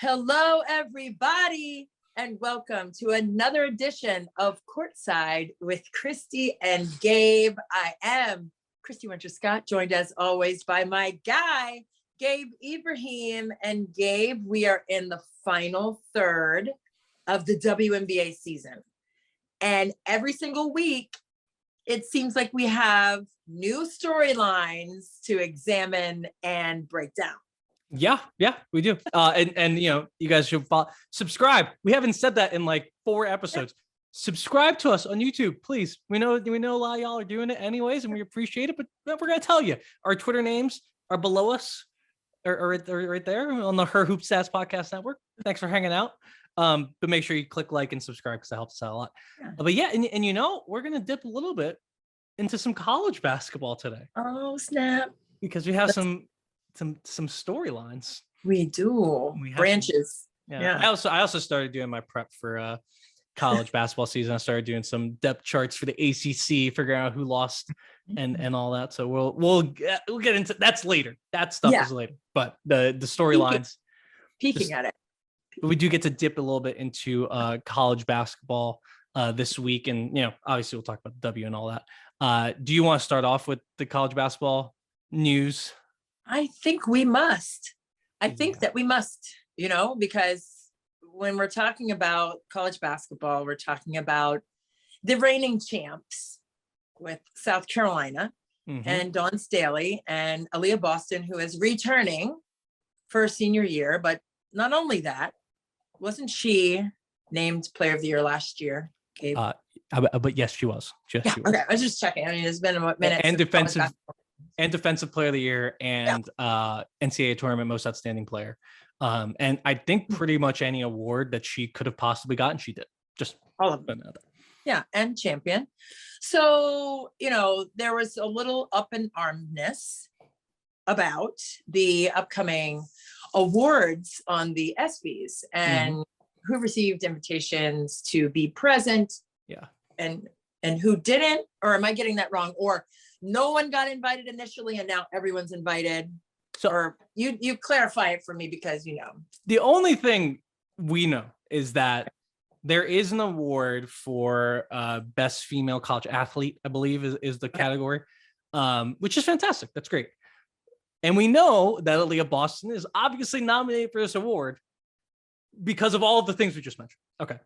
Hello, everybody, and welcome to another edition of Courtside with Christy and Gabe. I am Christy Winter-Scott, joined as always by my guy, Gabe Ibrahim. And Gabe, we are in the final third of the WNBA season. And every single week, it seems like we have new storylines to examine and break down. Yeah, we do. And you know, you guys should subscribe. We haven't said that in like 4 episodes. Subscribe to us on YouTube, please. We know a lot of y'all are doing it anyways, and we appreciate it. But we're gonna tell you, our Twitter names are below us, or right there on the Her Hoop Stats Podcast Network. Thanks for hanging out. But make sure you click like and subscribe because that helps us out a lot. But yeah, and you know, we're gonna dip a little bit into some college basketball today. Oh snap! Because we have some storylines. We do. Branches. Yeah. I also started doing my prep for college basketball season. I started doing some depth charts for the ACC, figuring out who lost and all that. So we'll get into that's later. That stuff is later. But the storylines. Peeking at it. We do get to dip a little bit into college basketball this week, and you know, obviously we'll talk about the W and all that. Do you want to start off with the college basketball news? I think we must. I think that we must, you know, because when we're talking about college basketball, we're talking about the reigning champs with South Carolina and Dawn Staley and Aliyah Boston, who is returning for her senior year. But not only that, wasn't she named Player of the Year last year, Gabe? But yes, she was. She was. Okay, I was just checking. I mean, it's been a minute. And defensive player of the year and NCAA tournament most outstanding player. And I think pretty much any award that she could have possibly gotten, she did. Just all of them. Yeah, and champion. So, you know, there was a little up in armness about the upcoming awards on the ESPYs and who received invitations to be present. Yeah. And who didn't, or am I getting that wrong? Or no one got invited initially and now everyone's invited. So, or you clarify it for me because you know. The only thing we know is that there is an award for best female college athlete, I believe is the category, which is fantastic. That's great. And we know that Aliyah Boston is obviously nominated for this award because of all of the things we just mentioned. Okay.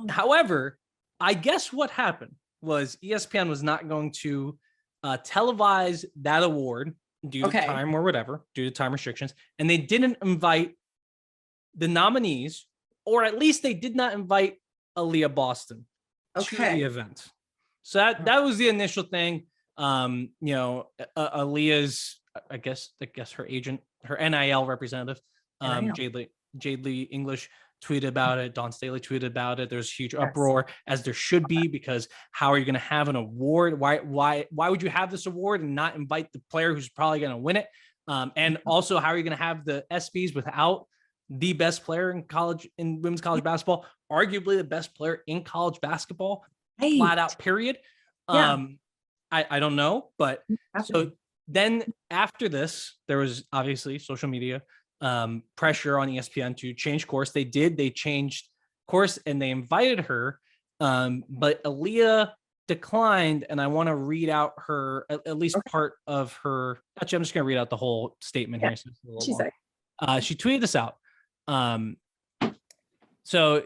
However, I guess what happened was ESPN was not going to televise that award due to time or whatever, due to time restrictions. And they didn't invite the nominees, or at least they did not invite Aliyah Boston to the event. So that was the initial thing. You know, Aliyah's, I guess her agent, her NIL representative, Jade Lee English, tweeted about it. Dawn Staley tweeted about it. There's huge uproar, as there should be, because how are you going to have an award? Why would you have this award and not invite the player who's probably going to win it? And also, how are you going to have the ESPYs without the best player in women's college basketball, arguably the best player in college basketball, flat out, period. I don't know, but so then after this, there was obviously social media pressure on ESPN to change course. They changed course and they invited her, but Aliyah declined. And I want to read out her, at least part of her. Actually, I'm just going to read out the whole statement here. So she tweeted this out. So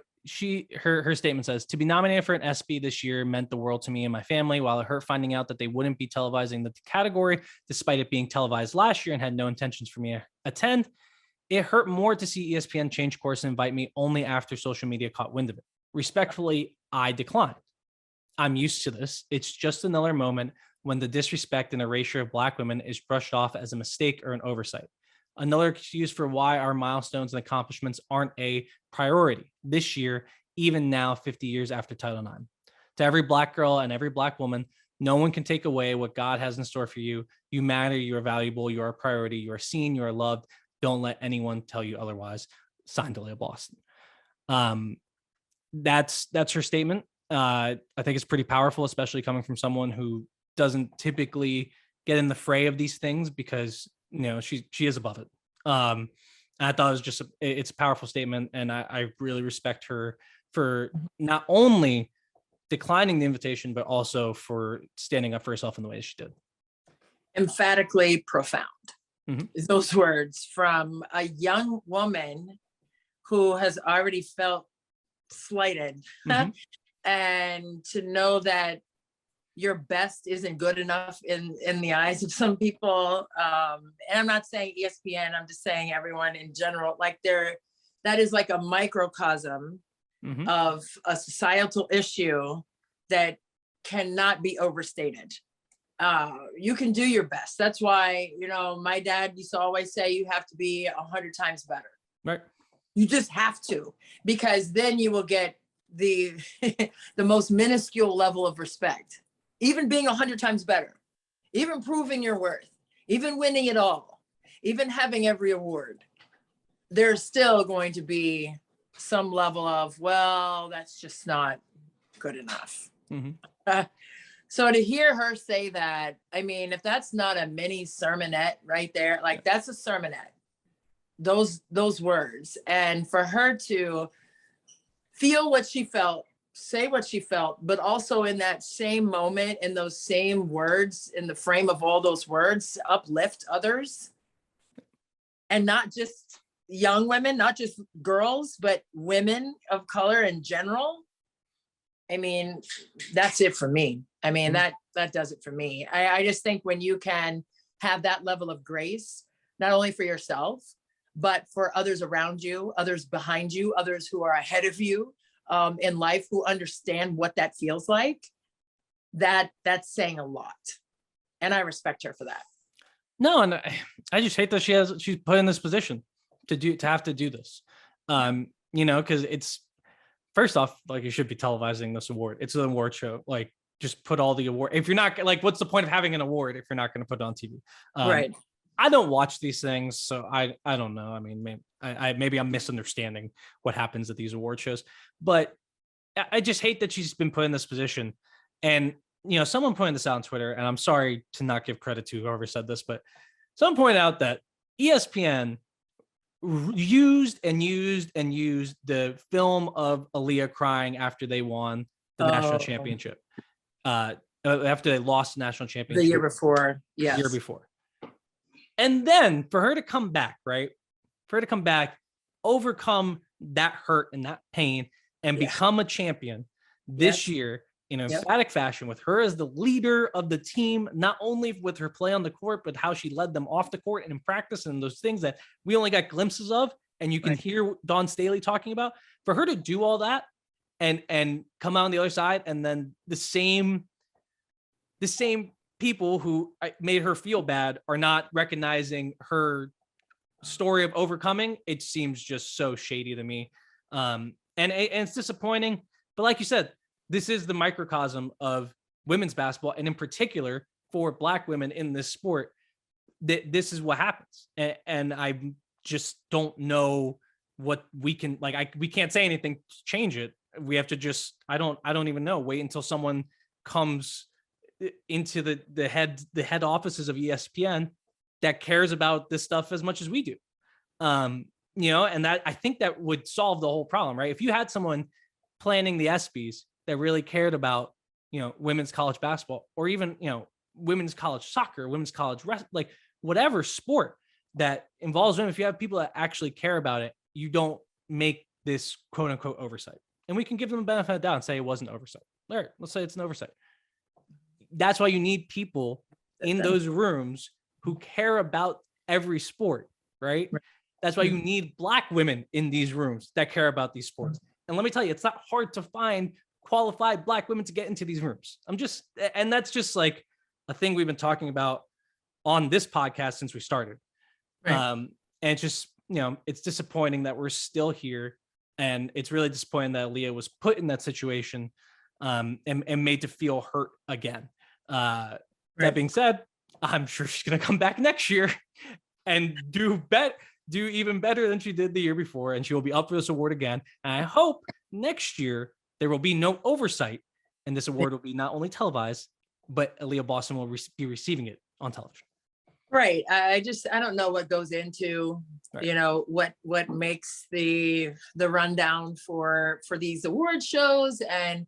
her statement says, to be nominated for an ESPY this year meant the world to me and my family. While it hurt finding out that they wouldn't be televising the category, despite it being televised last year and had no intentions for me to attend, it hurt more to see ESPN change course and invite me only after social media caught wind of it. Respectfully, I declined. I'm used to this. It's just another moment when the disrespect and erasure of Black women is brushed off as a mistake or an oversight. Another excuse for why our milestones and accomplishments aren't a priority this year, even now, 50 years after Title IX. To every Black girl and every Black woman, no one can take away what God has in store for you. You matter, you are valuable, you are a priority, you are seen, you are loved. Don't let anyone tell you otherwise. Signed, Aliyah Boston. That's her statement. I think it's pretty powerful, especially coming from someone who doesn't typically get in the fray of these things because, you know, she is above it. I thought it was just it's a powerful statement, and I really respect her for not only declining the invitation, but also for standing up for herself in the way she did. Emphatically profound. Those words from a young woman who has already felt slighted, and to know that your best isn't good enough in the eyes of some people. And I'm not saying ESPN, I'm just saying everyone in general, like that is like a microcosm of a societal issue that cannot be overstated. You can do your best. That's why, my dad used to always say, you have to be 100 times better. Right. You just have to, because then you will get the the most minuscule level of respect. Even being 100 times better, even proving your worth, even winning it all, even having every award, there's still going to be some level of, well, that's just not good enough. So to hear her say that, I mean, if that's not a mini sermonette right there, like that's a sermonette, those words. And for her to feel what she felt, say what she felt, but also in that same moment, in those same words, in the frame of all those words, uplift others. And not just young women, not just girls, but women of color in general. I mean, that's it for me. I mean, that does it for me. I just think when you can have that level of grace, not only for yourself, but for others around you, others behind you, others who are ahead of you in life, who understand what that feels like, that's saying a lot. And I respect her for that. No, and I just hate that she's put in this position to have to do this. Because it's, first off, like, you should be televising this award. It's an award show. Like, just put all the award. If you're not, like, what's the point of having an award if you're not going to put it on TV? Right. I don't watch these things, so I don't know. I mean, maybe I'm misunderstanding what happens at these award shows, but I just hate that she's been put in this position. And, someone pointed this out on Twitter, and I'm sorry to not give credit to whoever said this, but someone pointed out that ESPN used the film of Aliyah crying after they won the national championship, after they lost the national championship the year before. Yes. The year before. And then for her to come back, right? For her to come back, overcome that hurt and that pain, and become a champion this year in an emphatic fashion, with her as the leader of the team, not only with her play on the court, but how she led them off the court and in practice, and those things that we only got glimpses of, and you can hear Dawn Staley talking about. For her to do all that and come out on the other side, and then the same people who made her feel bad are not recognizing her story of overcoming, it seems just so shady to me. And it's disappointing. But like you said, this is the microcosm of women's basketball, and in particular for Black women in this sport. This is what happens, and I just don't know what we can, we can't say anything to change it. We have to just, I don't even know. Wait until someone comes into the head offices of ESPN that cares about this stuff as much as we do. And that, I think that would solve the whole problem, right? If you had someone planning the ESPYs that really cared about, women's college basketball, or even, women's college soccer, women's college like whatever sport that involves women, if you have people that actually care about it, you don't make this quote unquote oversight. And we can give them the benefit of the doubt and say it wasn't oversight. All right, let's say it's an oversight. That's why you need people in those rooms who care about every sport, right? That's why you need Black women in these rooms that care about these sports. And let me tell you, it's not hard to find qualified Black women to get into these rooms. And that's just like a thing we've been talking about on this podcast since we started. Right. And it's just, it's disappointing that we're still here. And it's really disappointing that Aliyah was put in that situation and made to feel hurt again. That being said, I'm sure she's going to come back next year and do even better than she did the year before. And she will be up for this award again. And I hope next year there will be no oversight, and this award will be not only televised, but Aliyah Boston will be receiving it on television. Right. I don't know what goes into, Right. you know, what makes the rundown for these award shows and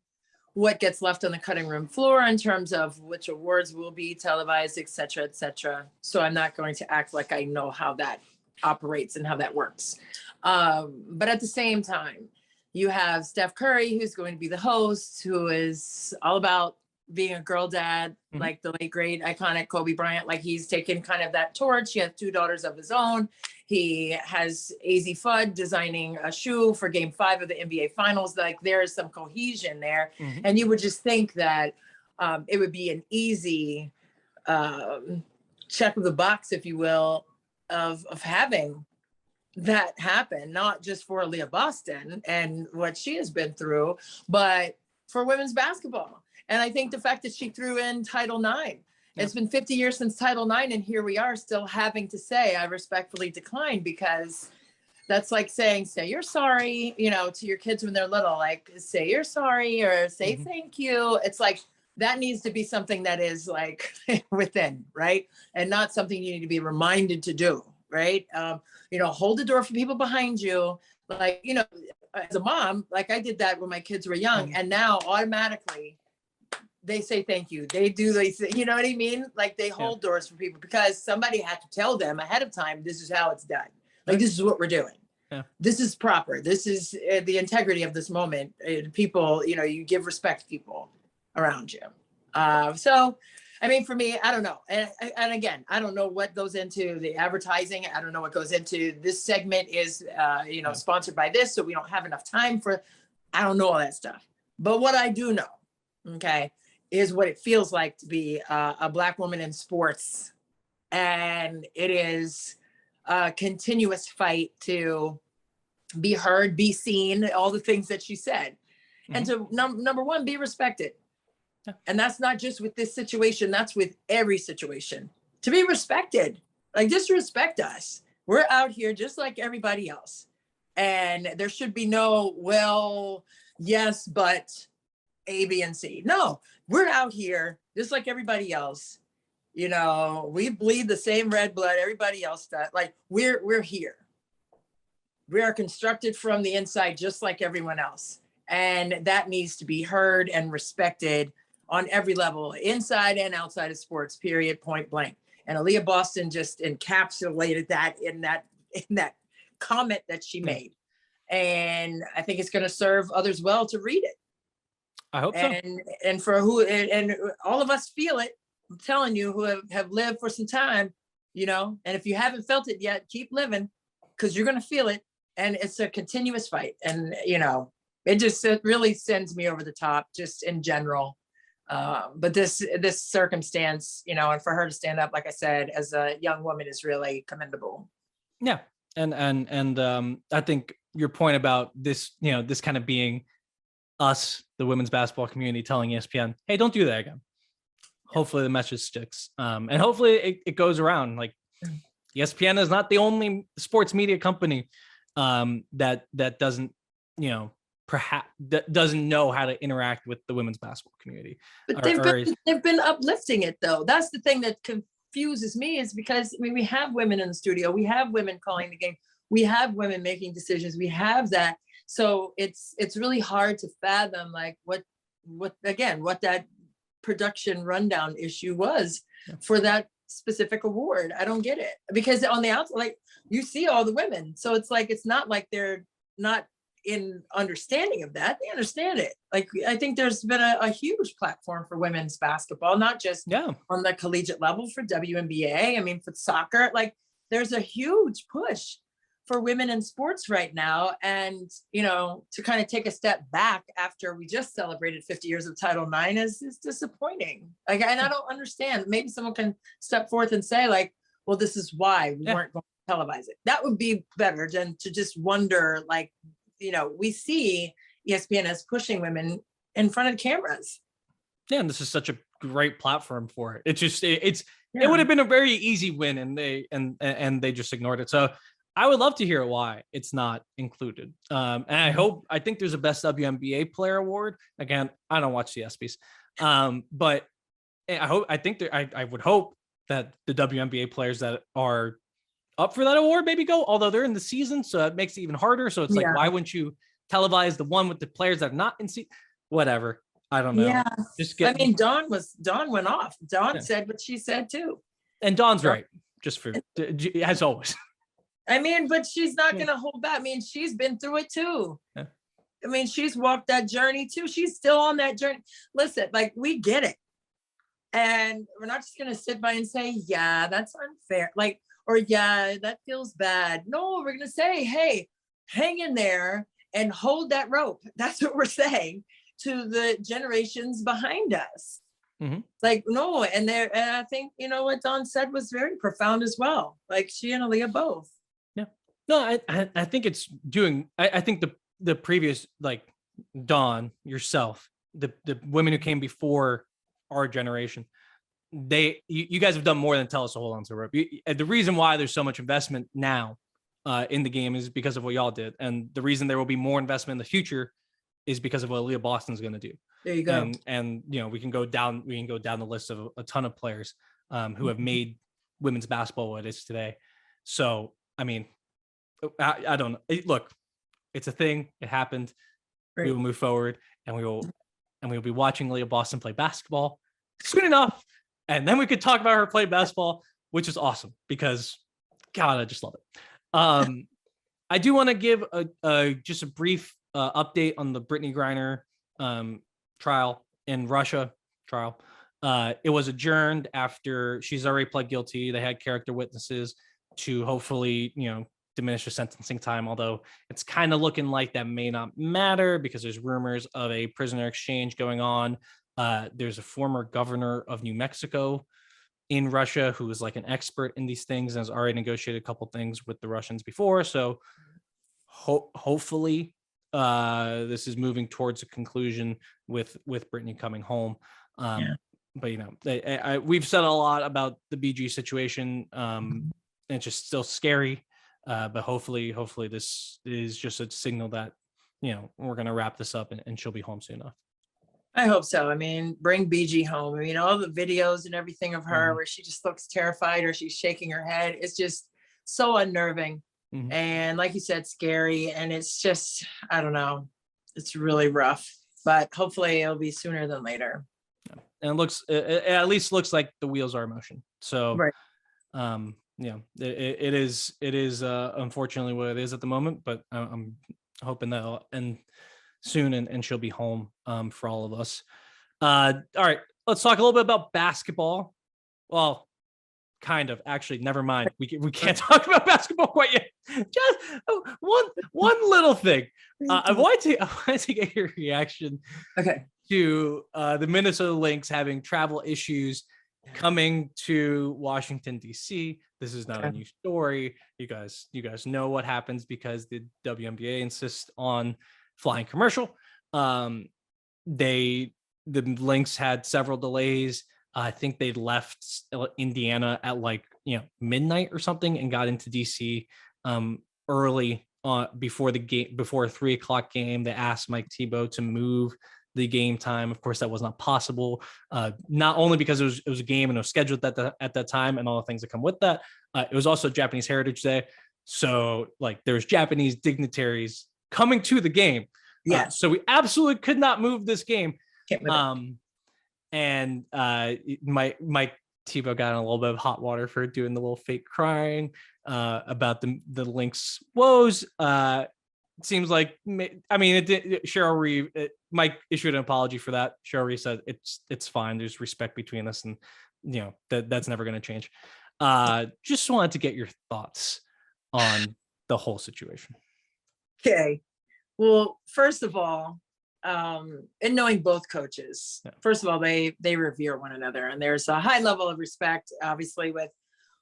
what gets left on the cutting room floor in terms of which awards will be televised, et cetera, et cetera. So I'm not going to act like I know how that operates and how that works. But at the same time, you have Steph Curry, who's going to be the host, who is all about being a girl dad, like the late great iconic Kobe Bryant. Like he's taken kind of that torch. He has 2 daughters of his own. He has AZ Fudd designing a shoe for Game 5 of the NBA Finals. Like there is some cohesion there, and you would just think that it would be an easy check of the box, if you will, of having that happen, not just for Aliyah Boston and what she has been through, but for women's basketball. And I think the fact that she threw in Title IX, it's been 50 years since Title IX, and here we are still having to say, I respectfully decline, because that's like saying, say you're sorry, you know, to your kids when they're little, like say you're sorry or say thank you. It's like, that needs to be something that is like within, right? And not something you need to be reminded to do, right? You know, hold the door for people behind you. Like, you know, as a mom, like I did that when my kids were young, and now automatically, they say thank you. They say, you know what I mean? Like they hold doors for people because somebody had to tell them ahead of time, this is how it's done. Like, this is what we're doing. Yeah. This is proper. This is the integrity of this moment. People, you know, you give respect to people around you. So, I mean, for me, I don't know. And again, I don't know what goes into the advertising. I don't know what goes into this segment is, you know, sponsored by this. So we don't have enough time for, I don't know all that stuff. But what I do know, okay, is what it feels like to be a Black woman in sports. And it is a continuous fight to be heard, be seen, all the things that she said. And to number one, be respected. And that's not just with this situation, that's with every situation. To be respected, like just respect us. We're out here just like everybody else. And there should be no, well, yes, but A, B, and C. No, we're out here just like everybody else. You know, we bleed the same red blood everybody else does. Like we're here. We are constructed from the inside just like everyone else. And that needs to be heard and respected on every level, inside and outside of sports, period, point blank. And Aliyah Boston just encapsulated that in that comment that she made. And I think it's going to serve others well to read it. I hope so. And for and all of us feel it. I'm telling you, who have lived for some time, you know, and if you haven't felt it yet, keep living, because you're going to feel it. And it's a continuous fight. And, you know, it really sends me over the top just in general. But this circumstance, you know, and for her to stand up, like I said, as a young woman is really commendable. Yeah. And I think your point about this, you know, this kind of being us, the women's basketball community, telling ESPN, hey, don't do that again. Hopefully the message sticks. And hopefully it goes around. Like ESPN is not the only sports media company that doesn't, you know, perhaps that doesn't know how to interact with the women's basketball community. But they've been uplifting it though. That's the thing that confuses me, is because I mean, we have women in the studio, we have women calling the game, we have women making decisions, we have that. So it's really hard to fathom like what that production rundown issue was for that specific award. I don't get it, because on the outside, like you see all the women, so it's like it's not like they're not in understanding of that. They understand it. Like I think there's been a huge platform for women's basketball, not just on the collegiate level for WNBA. I mean, for soccer, like there's a huge push for women in sports right now. And, you know, to kind of take a step back after we just celebrated 50 years of Title IX is disappointing. Like, and I don't understand. Maybe someone can step forth and say like, well, this is why we weren't going to televise it. That would be better than to just wonder, like, you know, we see ESPN as pushing women in front of cameras. Yeah, and this is such a great platform for it. It's just, it would have been a very easy win, and they just ignored it. So I would love to hear why it's not included. And I think there's a best WNBA player award. Again, I don't watch the ESPYs. But I would hope that the WNBA players that are up for that award maybe go, although they're in the season, so it makes it even harder. So it's like, why wouldn't you televise the one with the players that are not in season? Whatever. I don't know. Yeah. Dawn went off. Dawn said what she said too. And Dawn's right, just for as always. I mean, but she's not going to hold back. I mean, she's been through it too. Yeah. I mean, she's walked that journey too. She's still on that journey. Listen, like, we get it. And we're not just going to sit by and say, yeah, that's unfair. Like, or yeah, that feels bad. No, we're going to say, hey, hang in there and hold that rope. That's what we're saying to the generations behind us. Mm-hmm. Like, no, and I think, you know, what Dawn said was very profound as well. Like, she and Aliyah both. Yeah. No, I think it's doing, I think the previous, like, Dawn, yourself, the women who came before our generation, you guys have done more than tell us to hold on to the rope. The reason why there's so much investment now in the game is because of what y'all did. And the reason there will be more investment in the future is because of what Aliyah Boston's going to do. There you go. And you know, we can go down the list of a ton of players who have made women's basketball what it is today. So, I mean, I don't know. Look, it's a thing. It happened. Right. We will move forward, and we will be watching Aliyah Boston play basketball soon enough. And then we could talk about her play basketball, which is awesome because, God, I just love it. I do want to give just a brief update on the Brittany Griner trial in Russia trial. It was adjourned after she's already pled guilty. They had character witnesses to hopefully, you know, diminish the sentencing time, although it's kind of looking like that may not matter because there's rumors of a prisoner exchange going on. There's a former governor of New Mexico in Russia who is like an expert in these things and has already negotiated a couple things with the Russians before. So hopefully this is moving towards a conclusion with Brittany coming home. But, you know, we've said a lot about the BG situation. And it's just still scary. But hopefully this is just a signal that, you know, we're going to wrap this up and she'll be home soon enough. I hope so. I mean, bring BG home. I mean, all the videos and everything of her where she just looks terrified or she's shaking her head. It's just so unnerving. And like you said, scary. And it's just, I don't know. It's really rough, but hopefully it'll be sooner than later. And it at least looks like the wheels are in motion. So, right. Yeah, it is unfortunately what it is at the moment, but I'm hoping that'll end soon and she'll be home for all of us. All right, let's talk a little bit about basketball. Well, kind of. Actually, never mind. We can't talk about basketball quite yet. Just one little thing. I wanted to get your reaction. Okay. To the Minnesota Lynx having travel issues coming to Washington, D.C. This is not a new story. You guys know what happens because the WNBA insists on flying commercial. The Lynx had several delays. I think they left Indiana at midnight or something and got into DC early before the game, before a 3:00 game. They asked Mike Thibault to move the game time. Of course, that was not possible. Not only because it was a game and it was scheduled at that time and all the things that come with that. It was also Japanese Heritage Day, so there's Japanese dignitaries coming to the game. Yeah. So we absolutely could not move this game. And Mike Thibault got in a little bit of hot water for doing the little fake crying about the Lynx woes. It seems like, I mean, Cheryl Reeve, Mike issued an apology for that. Cheryl Reeve said it's fine. There's respect between us, and that's never going to change. Just wanted to get your thoughts on the whole situation. Okay. Well, first of all, and knowing both coaches, first of all, they revere one another, and there's a high level of respect, obviously, with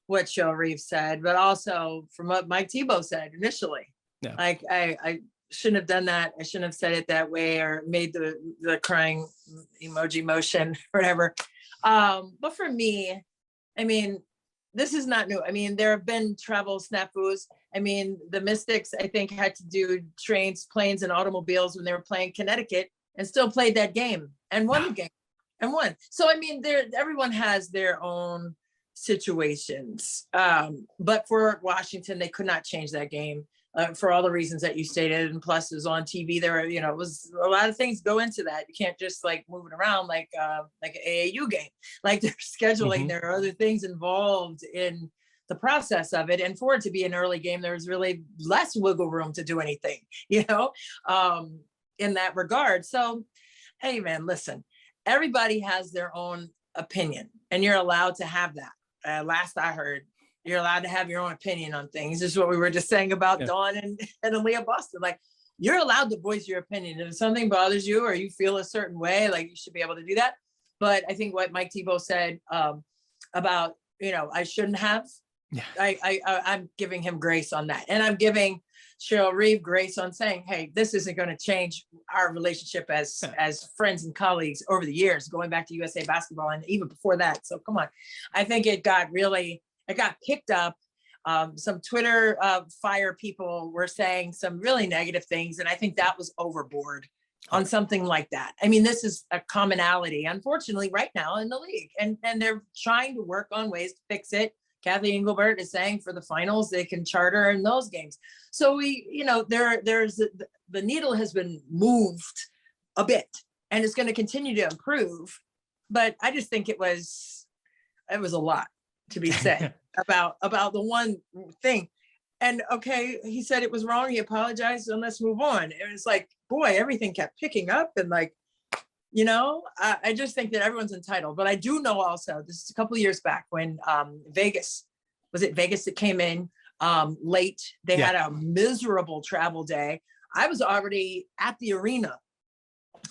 what Cheryl Reeve said, but also from what Mike Thibault said initially. Yeah. I shouldn't have done that. I shouldn't have said it that way or made the crying emoji motion, whatever. But for me, I mean, this is not new. I mean, there have been travel snafus. I mean, the Mystics, I think, had to do trains, planes, and automobiles when they were playing Connecticut and still played that game and won the game and won. So, I mean, everyone has their own situations. But for Washington, they could not change that game for all the reasons that you stated. And plus, it was on TV. There were, it was a lot of things go into that. You can't just like move it around like an AAU game. Like they're scheduling. There are other things involved in the process of it. And for it to be an early game, there's really less wiggle room to do anything, in that regard. So, hey, man, listen, everybody has their own opinion and you're allowed to have that. Last I heard, you're allowed to have your own opinion on things. This is what we were just saying about Dawn and Aliyah Boston. Like, you're allowed to voice your opinion. If something bothers you or you feel a certain way, like you should be able to do that. But I think what Mike Tebow said about, I shouldn't have, I'm giving him grace on that. And I'm giving Cheryl Reeve grace on saying, hey, this isn't going to change our relationship as friends and colleagues over the years, going back to USA basketball and even before that. So come on. I think it got picked up. Some Twitter fire people were saying some really negative things. And I think that was overboard on something like that. I mean, this is a commonality, unfortunately, right now in the league. And they're trying to work on ways to fix it. Kathy Engelbert is saying for the finals, they can charter in those games. So there's the needle has been moved a bit and it's going to continue to improve. But I just think it was a lot to be said about the one thing. And okay, he said it was wrong. He apologized and let's move on. And it's like, boy, everything kept picking up and like, I just think that everyone's entitled. But I do know also, this is a couple of years back when Vegas that came in late. They had a miserable travel day. I was already at the arena.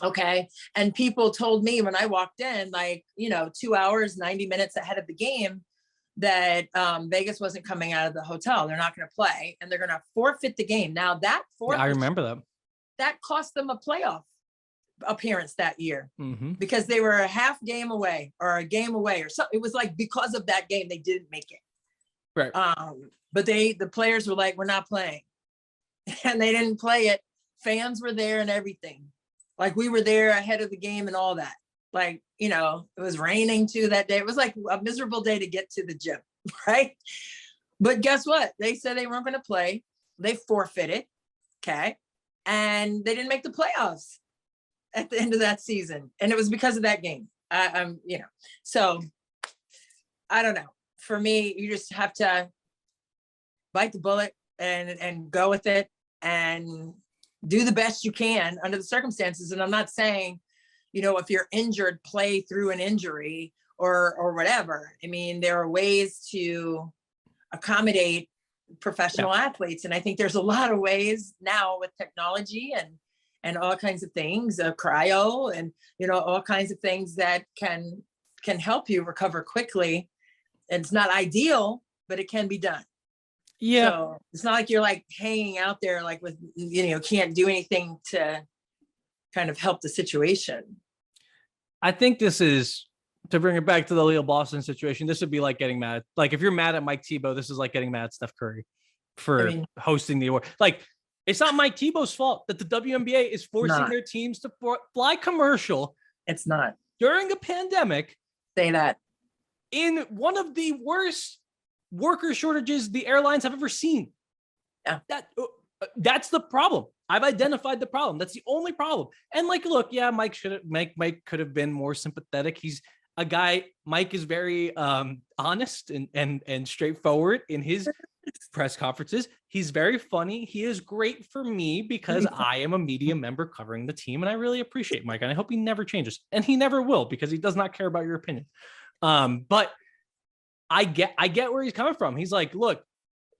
Okay. And people told me when I walked in, 2 hours, 90 minutes ahead of the game, that Vegas wasn't coming out of the hotel. They're not going to play and they're going to forfeit the game. Now that I remember that. That cost them a playoff appearance that year because they were a half game away or a game away or something. It was like because of that game they didn't make it. Right. But the players were like, we're not playing. And they didn't play it. Fans were there and everything. Like we were there ahead of the game and all that. Like, it was raining too that day. It was like a miserable day to get to the gym, right? But guess what? They said they weren't going to play. They forfeited. Okay. And they didn't make the playoffs at the end of that season. And it was because of that game. So I don't know. For me, you just have to bite the bullet and go with it and do the best you can under the circumstances. And I'm not saying, if you're injured, play through an injury or whatever. I mean, there are ways to accommodate professional athletes. And I think there's a lot of ways now with technology and all kinds of things, cryo and, all kinds of things that can help you recover quickly. And it's not ideal, but it can be done. Yeah. So it's not like you're like hanging out there, like with, can't do anything to kind of help the situation. I think this is, to bring it back to the Aliyah Boston situation, this would be like getting mad. Like if you're mad at Mike Tebow, this is like getting mad at Steph Curry for hosting the award. Like it's not Mike Tebow's fault that the WNBA is forcing their teams to fly commercial. It's not. During a pandemic. Say that. In one of the worst worker shortages the airlines have ever seen. Yeah. That's the problem. I've identified the problem. That's the only problem. And look, Mike could have been more sympathetic. He's a guy. Mike is very honest and straightforward in his press conferences. He's very funny. He is great for me because I am a media member covering the team, and I really appreciate Mike. And I hope he never changes, and he never will because he does not care about your opinion. But I get where he's coming from. He's like, look,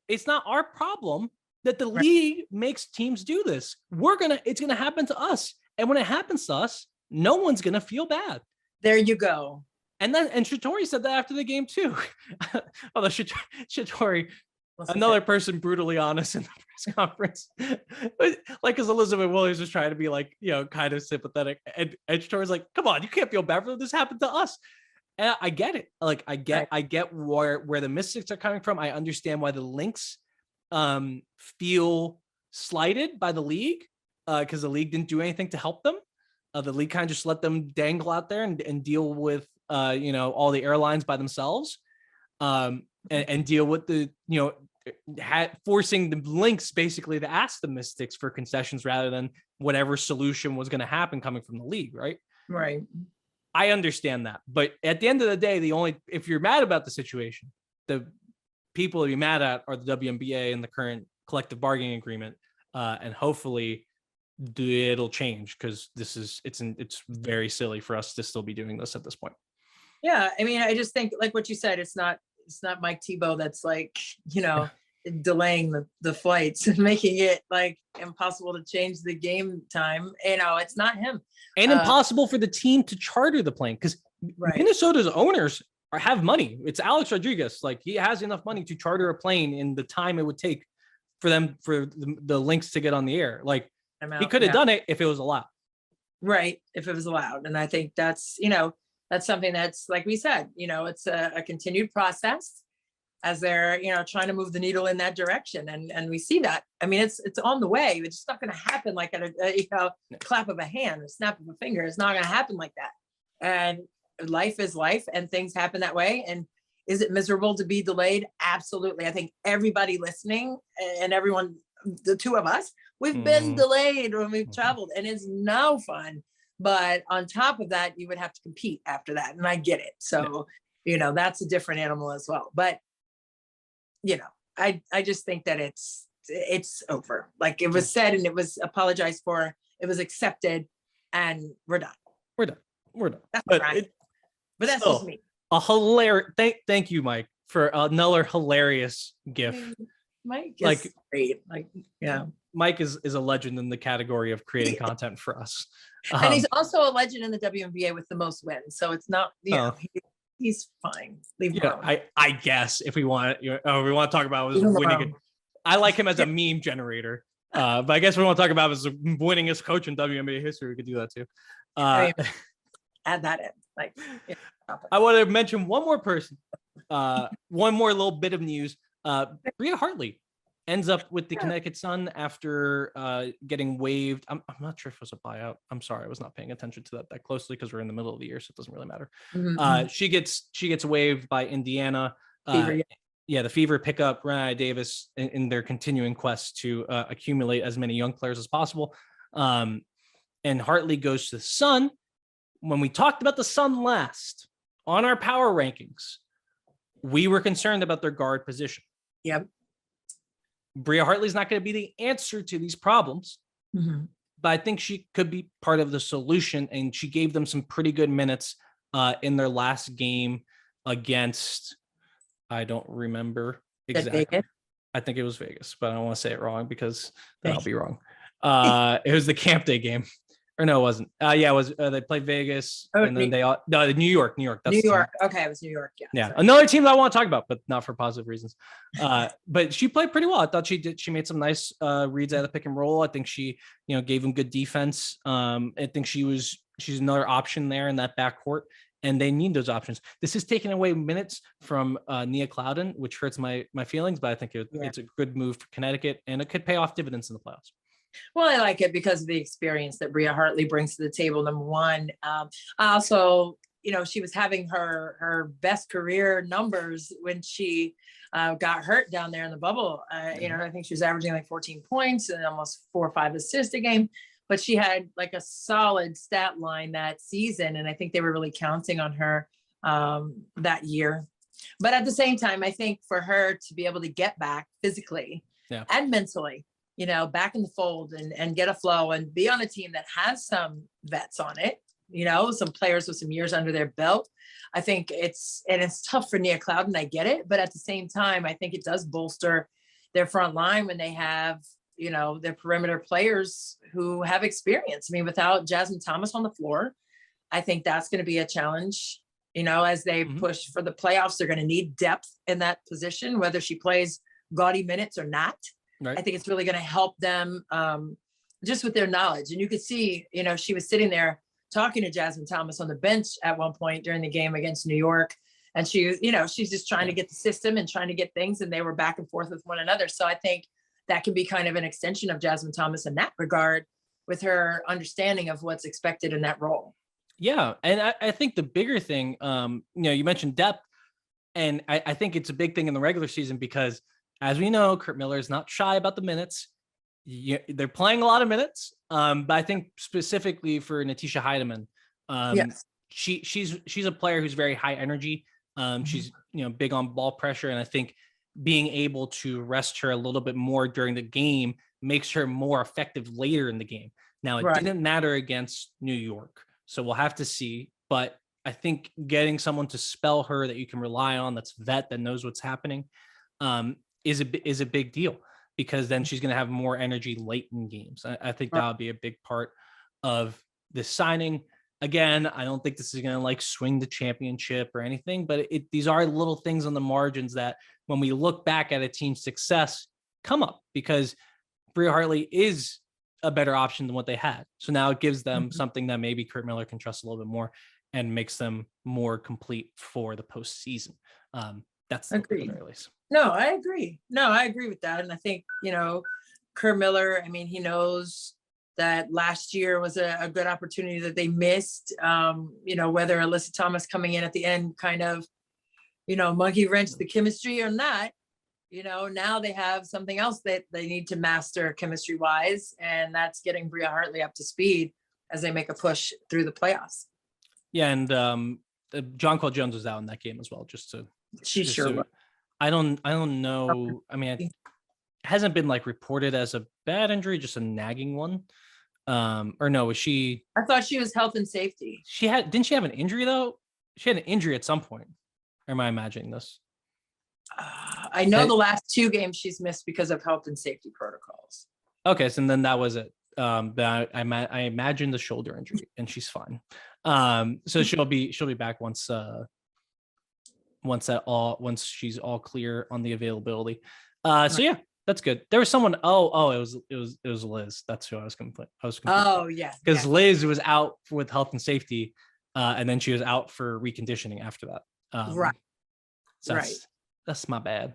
it's not our problem that the league makes teams do this. It's gonna happen to us. And when it happens to us, no one's gonna feel bad. There you go. And Shatori said that after the game too. Although Shatori, another person brutally honest in the press conference. Because Elizabeth Williams was trying to be kind of sympathetic. And Shatori's like, come on, you can't feel bad for this happened to us. And I get it. I get where the Mystics are coming from. I understand why the Lynx feel slighted by the league because the league didn't do anything to help them. The league kind of just let them dangle out there and deal with all the airlines by themselves. and deal with the, forcing the Lynx basically to ask the Mystics for concessions rather than whatever solution was going to happen coming from the league. Right. Right. I understand that. But at the end of the day, if you're mad about the situation, the people to be mad at are the WNBA and the current collective bargaining agreement. And hopefully it'll change, because it's very silly for us to still be doing this at this point. Yeah. I mean, I just think, like what you said, it's not Mike Tebow that's like, delaying the flights and making it like impossible to change the game time. It's not him. And impossible for the team to charter the plane, because Minnesota's owners have money. It's Alex Rodriguez. Like, he has enough money to charter a plane in the time it would take for the Lynx to get on the air. Like, he could have done it if it was allowed. Right. If it was allowed. And I think that's something that's, like we said, it's a continued process as they're, trying to move the needle in that direction. And we see that. I mean, it's on the way. It's just not going to happen like at a clap of a hand, a snap of a finger. It's not going to happen like that. And life is life, and things happen that way. And is it miserable to be delayed? Absolutely. I think everybody listening and everyone, the two of us, we've been delayed when we've traveled, and it's no fun. But on top of that, you would have to compete after that. And I get it. So, that's a different animal as well. But, I just think that it's over. Like, it was said and it was apologized for, it was accepted, and we're done. We're done. That's right. But that's just me. A hilarious, thank you, Mike, for another hilarious gif. Mike is great. Mike is a legend in the category of creating content for us. And he's also a legend in the WNBA with the most wins. So it's not, he's fine. Leave him alone. I guess if we want to talk about his winning. I like him as a meme generator. But I guess we want to talk about his winningest coach in WNBA history. We could do that too. Add that in. I want to mention one more person. One more little bit of news. Bria Hartley ends up with the Connecticut Sun after getting waived. I'm not sure if it was a buyout. I'm sorry, I was not paying attention to that closely because we're in the middle of the year, so it doesn't really matter. She gets waived by Indiana. The Fever pick up Renai Davis in their continuing quest to accumulate as many young players as possible. And Hartley goes to the Sun. When we talked about the Sun last on our power rankings, we were concerned about their guard position. Yep. Bria Hartley's not going to be the answer to these problems, but I think she could be part of the solution. And she gave them some pretty good minutes in their last game against, I don't remember exactly. I think it was Vegas, but I don't want to say it wrong because then I'll be wrong. It was the Camp Day game. Or no, it wasn't. It was. They played Vegas, and then New York. That's New York. Okay, it was New York. Yeah. Sorry. Another team that I want to talk about, but not for positive reasons. But she played pretty well. I thought she did. She made some nice reads out of the pick and roll. I think she, gave him good defense. I think she's another option there in that backcourt, and they need those options. This is taking away minutes from Nia Clouden, which hurts my feelings, but I think it's a good move for Connecticut, and it could pay off dividends in the playoffs. Well, I like it because of the experience that Bria Hartley brings to the table. Number one, also, she was having her best career numbers when she got hurt down there in the bubble. I think she was averaging like 14 points and almost 4 or 5 assists a game, but she had like a solid stat line that season. And I think they were really counting on her that year. But at the same time, I think for her to be able to get back physically and mentally, back in the fold and get a flow and be on a team that has some vets on it, some players with some years under their belt. I think it's tough for Nia Clouden. I get it. But at the same time, I think it does bolster their front line when they have, their perimeter players who have experience. I mean, without Jasmine Thomas on the floor, I think that's going to be a challenge, as they push for the playoffs. They're going to need depth in that position, whether she plays gaudy minutes or not. Right. I think it's really going to help them just with their knowledge. And you could see, she was sitting there talking to Jasmine Thomas on the bench at one point during the game against New York. And she, she's just trying to get the system and trying to get things. And they were back and forth with one another. So I think that can be kind of an extension of Jasmine Thomas in that regard with her understanding of what's expected in that role. Yeah. And I think the bigger thing, you mentioned depth. And I think it's a big thing in the regular season because, as we know, Curt Miller is not shy about the minutes. They're playing a lot of minutes. But I think specifically for Natisha Heidemann, yes, she's a player who's very high energy. She's big on ball pressure, and I think being able to rest her a little bit more during the game makes her more effective later in the game. Now, it didn't matter against New York, so we'll have to see. But I think getting someone to spell her that you can rely on, that's vet, that knows what's happening, is a big deal, because then she's going to have more energy late in games. I think that'll be a big part of this signing. Again, I don't think this is going to like swing the championship or anything, but these are little things on the margins that when we look back at a team's success come up, because Bria Hartley is a better option than what they had. So now it gives them something that maybe Curt Miller can trust a little bit more and makes them more complete for the postseason. That's agreed. No, I agree. I agree with that. And I think, Curt Miller, I mean, he knows that last year was a good opportunity that they missed. Whether Alyssa Thomas coming in at the end kind of, monkey wrench the chemistry or not, now they have something else that they need to master chemistry wise. And that's getting Bria Hartley up to speed as they make a push through the playoffs. Yeah. And Jonquel Jones was out in that game as well, was. I don't know. I mean, it hasn't been like reported as a bad injury, just a nagging one. Or no, was she? I thought she was health and safety. Didn't she have an injury though? She had an injury at some point. Or am I imagining this? I know the last 2 games she's missed because of health and safety protocols. Okay, so then that was it. But I imagine the shoulder injury, and she's fine. So she'll be back once she's all clear on the availability. So yeah, that's good. There was someone. It was Liz. That's who I was confused. Oh yeah, because Liz was out with health and safety, and then she was out for reconditioning after that. Right. So that's my bad.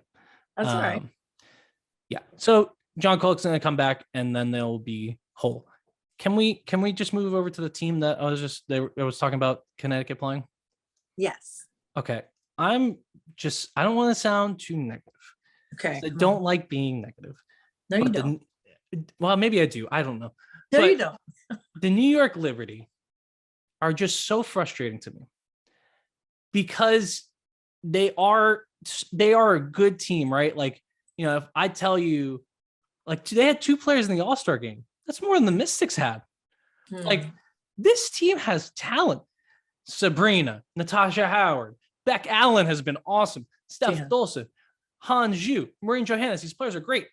That's right. Yeah. So John Colk's going to come back, and then they'll be whole. Can we just move over to the team that I was talking about, Connecticut playing? Yes. Okay. I don't want to sound too negative. Okay. I don't like being negative. No, you don't. Well, maybe I do. I don't know. No, you don't. The New York Liberty are just so frustrating to me, because they are a good team, right? Like, if I tell you, like, they had 2 players in the All-Star game, that's more than the Mystics had. Like, this team has talent. Sabrina, Natasha Howard, Beck Allen has been awesome. Steph Dolson, Han Zhu, Maureen Johannes. These players are great.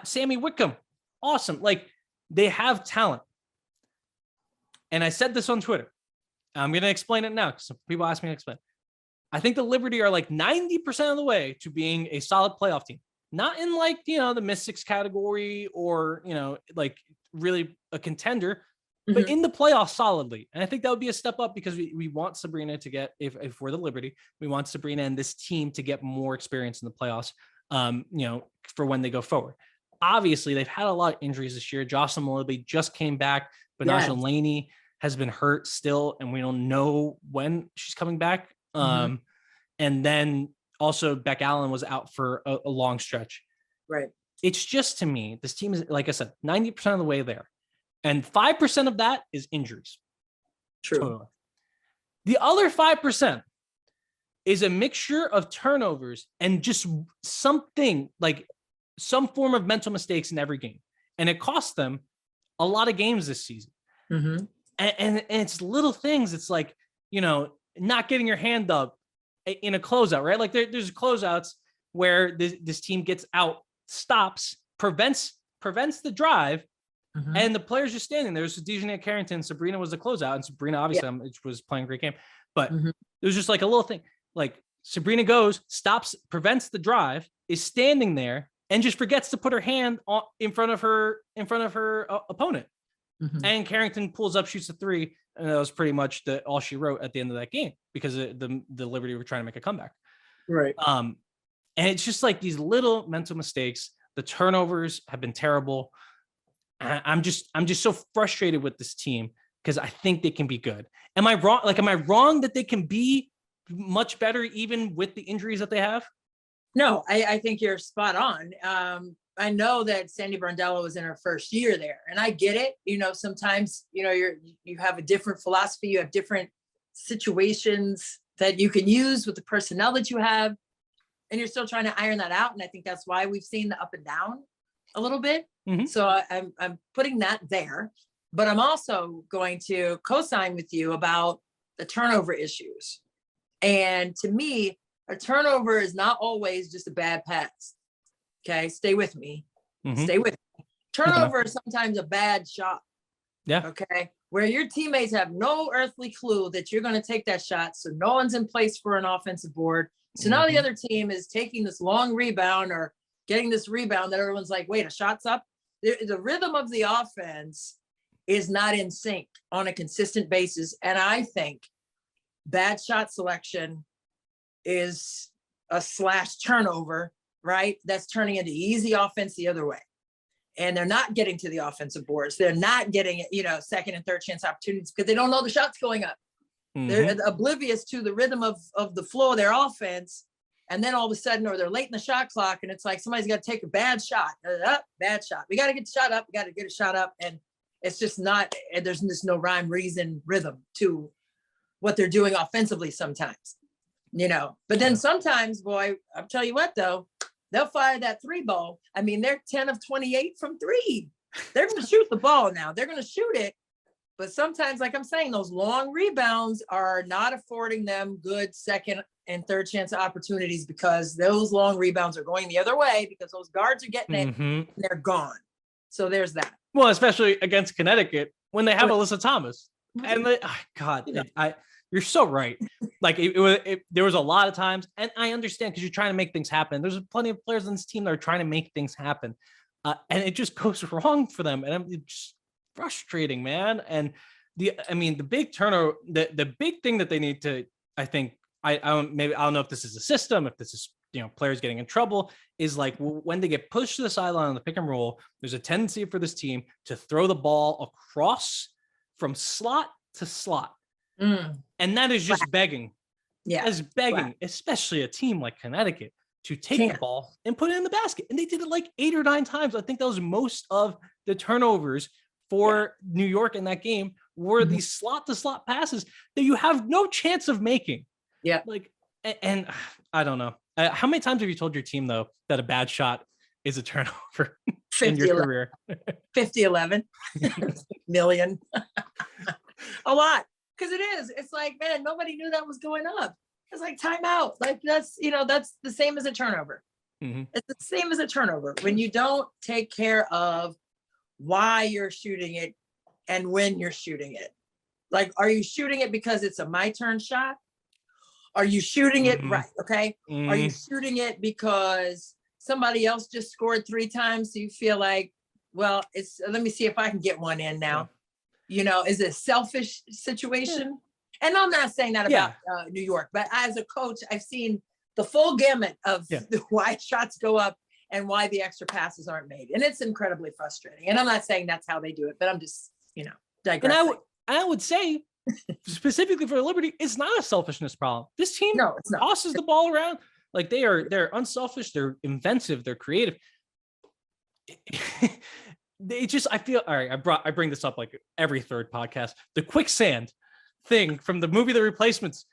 Sammy Wickham, awesome. Like, they have talent. And I said this on Twitter. I'm going to explain it now because some people ask me to explain. I think the Liberty are like 90% of the way to being a solid playoff team. Not in like, the Mystics category or, like really a contender, but in the playoffs solidly. And I think that would be a step up, because we want Sabrina to get, if we're the Liberty, we want Sabrina and this team to get more experience in the playoffs, for when they go forward. Obviously, they've had a lot of injuries this year. Jocelyn Willoughby just came back, but Naja Laney has been hurt still, and we don't know when she's coming back. And then also Beck Allen was out for a long stretch. Right. It's just, to me, this team is, like I said, 90% of the way there. And 5% of that is injuries. True. Totally. The other 5% is a mixture of turnovers and just something like some form of mental mistakes in every game. And it cost them a lot of games this season. And it's little things. It's like, not getting your hand up in a closeout, right? Like there's closeouts where this team gets out, stops, prevents the drive, and the players just standing there. So Dejanay Carrington, Sabrina was the closeout, and Sabrina obviously was playing a great game, but it was just like a little thing. Like Sabrina goes, stops, prevents the drive, is standing there, and just forgets to put her hand in front of her opponent. And Carrington pulls up, shoots a 3, and that was pretty much all she wrote at the end of that game, because the Liberty were trying to make a comeback. Right. And it's just like these little mental mistakes. The turnovers have been terrible. I'm just so frustrated with this team, because I think they can be good. Am I wrong? Like, am I wrong that they can be much better even with the injuries that they have? No, I think you're spot on. I know that Sandy Brondello was in her first year there, and I get it. Sometimes, you have a different philosophy, you have different situations that you can use with the personnel that you have, and you're still trying to iron that out. And I think that's why we've seen the up and down a little bit. Mm-hmm. So I'm putting that there, but I'm also going to co-sign with you about the turnover issues. And to me, a turnover is not always just a bad pass. Okay, stay with me. Mm-hmm. Stay with me. Turnover is sometimes a bad shot. Yeah. Okay, where your teammates have no earthly clue that you're going to take that shot, so no one's in place for an offensive board. So now the other team is taking this long rebound or getting this rebound that everyone's like, wait, a shot's up. The rhythm of the offense is not in sync on a consistent basis, and I think bad shot selection is a / turnover, right? That's turning into easy offense the other way. And they're not getting to the offensive boards. They're not getting, second and third chance opportunities because they don't know the shot's going up. Mm-hmm. They're oblivious to the rhythm of the flow of their offense. And then all of a sudden, or they're late in the shot clock, and it's like somebody's got to take a bad shot. Bad shot. We got to get the shot up. We got to get a shot up. And it's just not, there's just no rhyme, reason, rhythm to what they're doing offensively sometimes. But then sometimes, boy, I'll tell you what, though, they'll fire that 3 ball. I mean, they're 10 of 28 from 3. They're going to shoot the ball now. They're going to shoot it. But sometimes, like I'm saying, those long rebounds are not affording them good second and third chance opportunities because those long rebounds are going the other way because those guards are getting it and they're gone. So there's that. Well, especially against Connecticut when they have Alyssa Thomas. And you're so right. Like there was a lot of times, and I understand because you're trying to make things happen. There's plenty of players on this team that are trying to make things happen, and it just goes wrong for them, and it's just frustrating, man. And the big turnover, the big thing that they need to, I think, I don't know if this is a system, if this is players getting in trouble, is like when they get pushed to the sideline on the pick and roll, there's a tendency for this team to throw the ball across from slot to slot. And that is just begging. Yeah. That is begging, especially a team like Connecticut, to take the ball and put it in the basket. And they did it like 8 or 9 times. I think that was most of the turnovers for New York in that game were these slot to slot passes that you have no chance of making. Yeah. Like, and I don't know. How many times have you told your team, though, that a bad shot is a turnover in your career? 50-11 million. A lot. Because it is. It's like, man, nobody knew that was going up. It's like timeout. Like that's the same as a turnover. Mm-hmm. It's the same as a turnover. When you don't take care of why you're shooting it and when you're shooting it. Like, are you shooting it because it's a my turn shot? Are you shooting it right? Okay. Are you shooting it because somebody else just scored 3 times? So you feel like, well, let me see if I can get one in now. Yeah. Is it a selfish situation? Yeah. And I'm not saying that about New York, but as a coach, I've seen the full gamut of why shots go up and why the extra passes aren't made. And it's incredibly frustrating. And I'm not saying that's how they do it, but I'm just, digressing. And I would say, specifically for Liberty, it's not a selfishness problem. This team tosses the ball around. Like they're unselfish, they're inventive, they're creative. I feel all right. I bring this up like every third podcast. The quicksand thing from the movie The Replacements.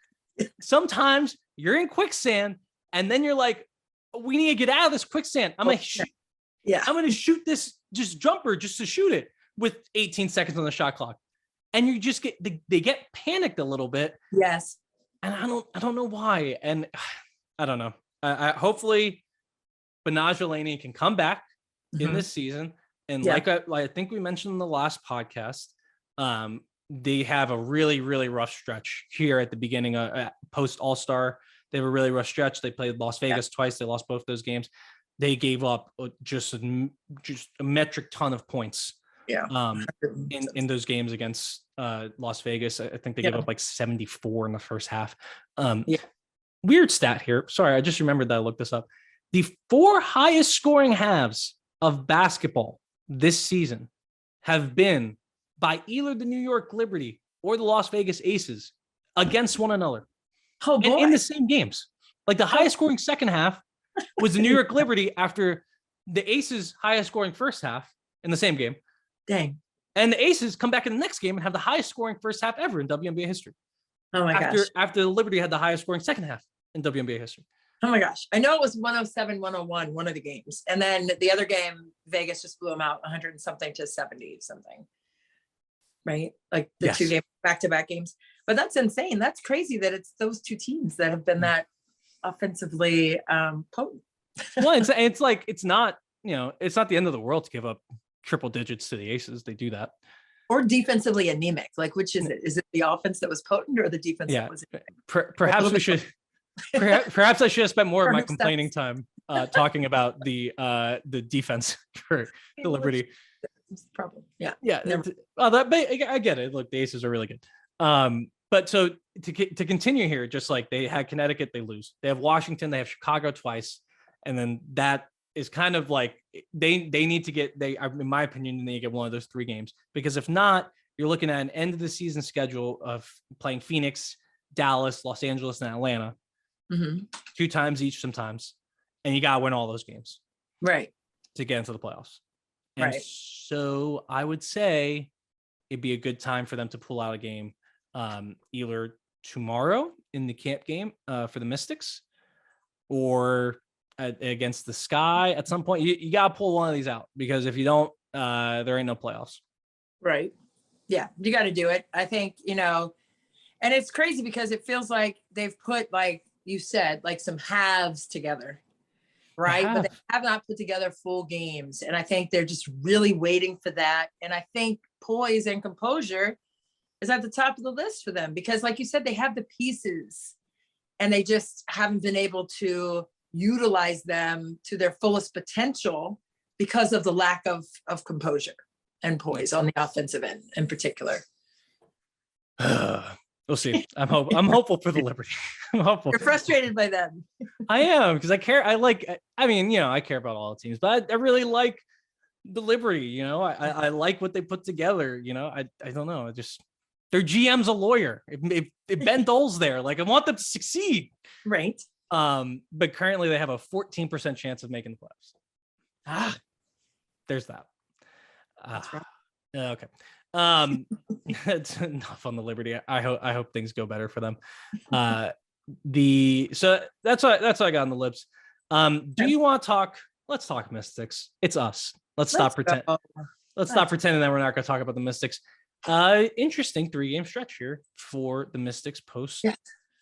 Sometimes you're in quicksand, and then you're like, "We need to get out of this quicksand." I'm going to shoot this just jumper just to shoot it with 18 seconds on the shot clock, and you just they get panicked a little bit. Yes, and I don't know why, and I don't know. I hopefully Benaj Delaney can come back in this season. And like I think we mentioned in the last podcast, they have a really, really rough stretch here at the beginning of post All-Star. They have a really rough stretch. They played Las Vegas twice. They lost both those games. They gave up just a metric ton of points in those games against Las Vegas. I think they gave up like 74 in the first half. Weird stat here. Sorry, I just remembered that I looked this up. The 4 highest scoring halves of basketball this season have been by either the New York Liberty or the Las Vegas Aces against one another. Oh boy. in the same games. Like the highest scoring second half was the New York Liberty after the Aces highest scoring first half in the same game. Dang. And the Aces come back in the next game and have the highest scoring first half ever in WNBA history. Oh my gosh. After the Liberty had the highest scoring second half in WNBA history. Oh my gosh. I know it was 107, 101, one of the games. And then the other game, Vegas just blew them out 100 and something to 70 something. Right? Like the two game back-to-back games. But that's insane. That's crazy that it's those two teams that have been that offensively potent. Well, it's like, it's not the end of the world to give up triple digits to the Aces. They do that. Or defensively anemic. Like, which is it? Is it the offense that was potent or the defense that was anemic? Perhaps we should perhaps I should have spent more of my complaining time talking about the defense for the Liberty. Problem. Yeah. But I get it. Look, the Aces are really good. But so to continue here, just like they had Connecticut, they lose. They have Washington, they have Chicago twice, and then that is kind of like they need to get in my opinion, they need to get one of those 3 games, because if not, you're looking at an end of the season schedule of playing Phoenix, Dallas, Los Angeles, and Atlanta 2 times each sometimes, and you gotta win all those games right to get into the playoffs. And so I would say it'd be a good time for them to pull out a game either tomorrow in the camp game for the Mystics or against the Sky at some point. You got to pull one of these out, because if you don't, there ain't no playoffs. Right. Yeah, you got to do it. I think, and it's crazy because it feels like they've put, like you said, like some halves together. Right. But they have not put together full games. And I think they're just really waiting for that. And I think poise and composure is at the top of the list for them, because like you said, they have the pieces and they just haven't been able to utilize them to their fullest potential because of the lack of composure and poise on the offensive end in particular. We'll see. I'm hopeful for the Liberty. I'm hopeful. You're frustrated by them. I am, because I care. I care about all the teams, but I really like the Liberty. I like what they put together. I don't know. Their GM's a lawyer. If Ben Dole's there, like, I want them to succeed. Right. But currently they have a 14% chance of making the playoffs. There's that. That's right. Okay. It's enough on the Liberty. I hope things go better for them. So that's what I got on the lips. Do you want to talk? Let's talk Mystics. It's us. Let's stop pretending that we're not going to talk about the Mystics. Interesting 3-game stretch here for the Mystics post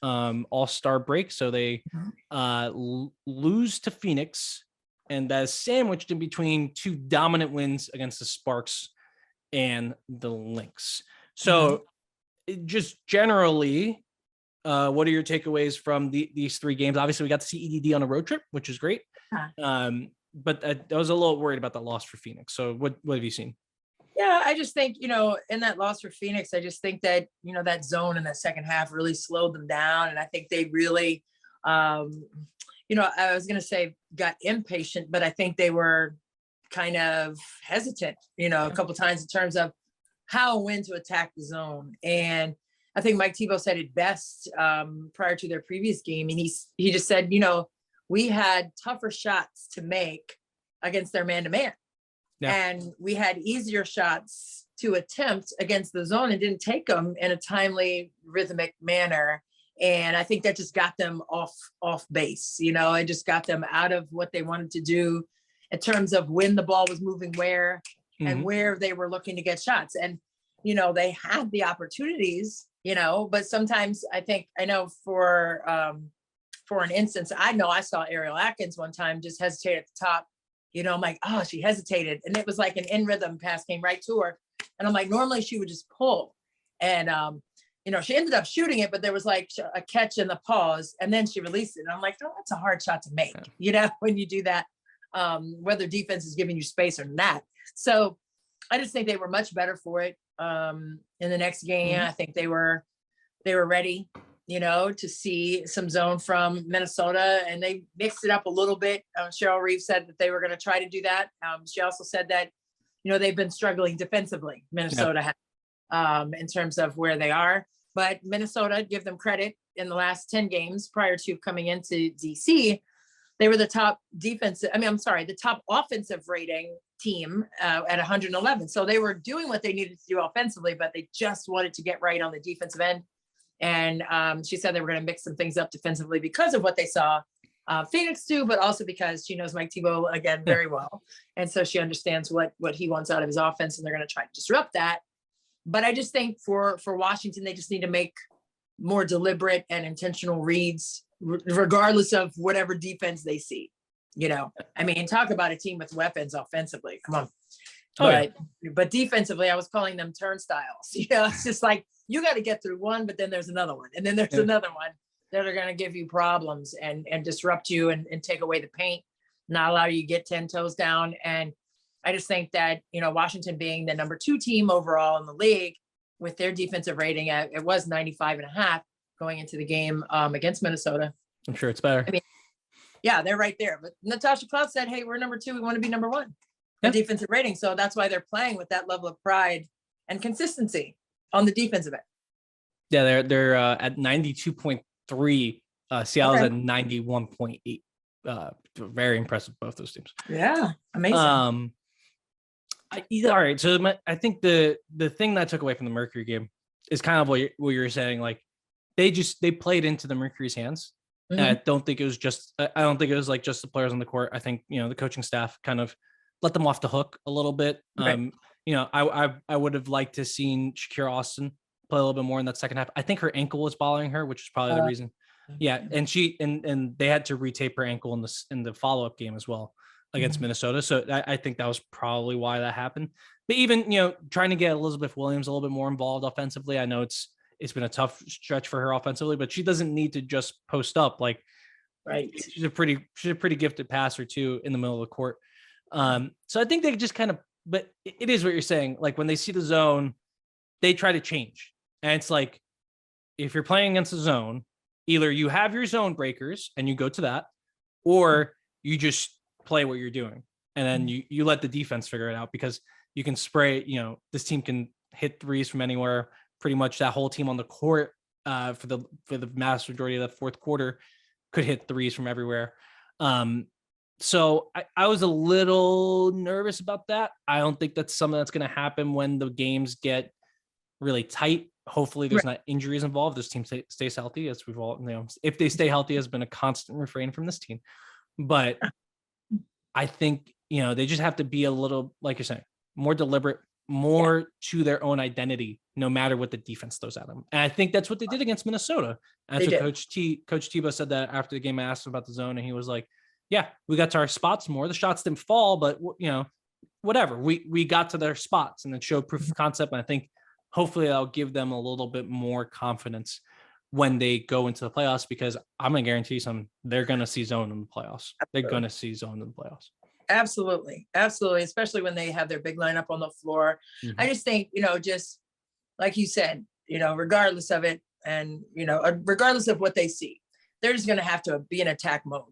All-Star break. So they lose to Phoenix, and that is sandwiched in between 2 dominant wins against the Sparks and the Lynx. So just generally, what are your takeaways from these 3 games? Obviously, we got to see EDD on a road trip, which is great. But I was a little worried about that loss for Phoenix. So what have you seen? Yeah, I just think, in that loss for Phoenix, I just think that, that zone in that second half really slowed them down. And I think they really, I was going to say got impatient, but I think they were kind of hesitant, a couple of times in terms of how and when to attack the zone. And I think Mike Tebow said it best prior to their previous game. And he just said, we had tougher shots to make against their man-to-man. Yeah. And we had easier shots to attempt against the zone and didn't take them in a timely, rhythmic manner. And I think that just got them off base. It just got them out of what they wanted to do in terms of when the ball was moving where and where they were looking to get shots. And, they had the opportunities, but sometimes I know for an instance, I saw Ariel Atkins one time just hesitate at the top. I'm like, oh, she hesitated. And it was like an in rhythm pass came right to her. And I'm like, normally she would just pull. And, she ended up shooting it, but there was like a catch in the pause and then she released it. And I'm like, oh, that's a hard shot to make, when you do that, whether defense is giving you space or not. So I just think they were much better for it in the next game. I think they were ready, to see some zone from Minnesota, and they mixed it up a little bit. Cheryl Reeves said that they were going to try to do that. She also said that, they've been struggling defensively, Minnesota has, in terms of where they are. but Minnesota, give them credit, in the last 10 games prior to coming into DC, they were the top the top offensive rating team at 111. So they were doing what they needed to do offensively, but they just wanted to get right on the defensive end. And she said they were going to mix some things up defensively because of what they saw Phoenix do, but also because she knows Mike Thibault again very well. And so she understands what he wants out of his offense, and they're going to try to disrupt that. But I just think for Washington, they just need to make more deliberate and intentional reads, regardless of whatever defense they see. I mean, talk about a team with weapons offensively. Come on. But defensively, I was calling them turnstiles. It's just like, you got to get through one, but then there's another one. And then there's another one that are going to give you problems and disrupt you and take away the paint, not allow you to get 10 toes down. And I just think that, Washington being the number 2 team overall in the league with their defensive rating, it was 95.5 going into the game against Minnesota. I'm sure it's better. I mean, yeah, they're right there. But Natasha Cloud said, hey, we're number 2. We want to be number 1 in defensive rating. So that's why they're playing with that level of pride and consistency on the defensive end. Yeah, they're at 92.3. Seattle's at 91.8. Very impressive, both those teams. Yeah, amazing. All right, so I think the thing that I took away from the Mercury game is kind of what you're saying. Like they played into the Mercury's hands. Mm-hmm. And I don't think it was like just the players on the court. I think the coaching staff kind of let them off the hook a little bit. Right. I would have liked to seen Shakira Austin play a little bit more in that second half. I think her ankle was bothering her, which is probably the reason. Yeah, and and they had to retape her ankle in the follow-up game as well against Minnesota. So I think that was probably why that happened. But even, trying to get Elizabeth Williams a little bit more involved offensively. I know it's been a tough stretch for her offensively, but she doesn't need to just post up. Like, right. She's a pretty gifted passer too in the middle of the court. So I think they just kind of, but it is what you're saying. Like when they see the zone, they try to change. And it's like, if you're playing against the zone, either you have your zone breakers and you go to that, or you just play what you're doing. And then you let the defense figure it out, because you can spray, this team can hit threes from anywhere. Pretty much that whole team on the court for the vast majority of the fourth quarter could hit threes from everywhere. So I was a little nervous about that. I don't think that's something that's going to happen when the games get really tight. Hopefully there's not injuries involved. This team stays healthy, as we've all, if they stay healthy has been a constant refrain from this team. But I think, they just have to be a little, like you're saying, more deliberate, more to their own identity, no matter what the defense throws at them. And I think that's what they did against Minnesota. And that's what Coach Tebow said that after the game. I asked him about the zone, and he was like, yeah, we got to our spots more. The shots didn't fall, but whatever. We got to their spots and it showed proof of concept. And I think hopefully that'll give them a little bit more confidence when they go into the playoffs, because I'm going to guarantee you they're going to see zone in the playoffs. They're going to see zone in the playoffs. Absolutely. Absolutely. Especially when they have their big lineup on the floor. Mm-hmm. I just think, just like you said, regardless of it, and, regardless of what they see, they're just going to have to be in attack mode.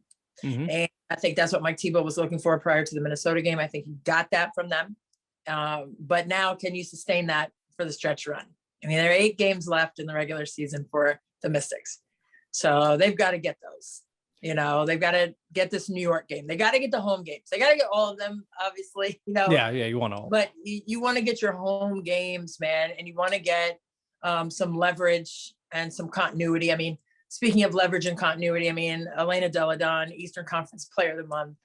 Mm-hmm. And I think that's what Mike Thibault was looking for prior to the Minnesota game. I think he got that from them. But now, can you sustain that for the stretch run? I mean, there are 8 games left in the regular season for the Mystics. So they've got to get those. They've got to get this New York game. They got to get the home games. They got to get all of them, obviously. Yeah, you want all. But you want to get your home games, man, and you want to get some leverage and some continuity. I mean, speaking of leverage and continuity, Elena Delle Donne, Eastern Conference Player of the Month.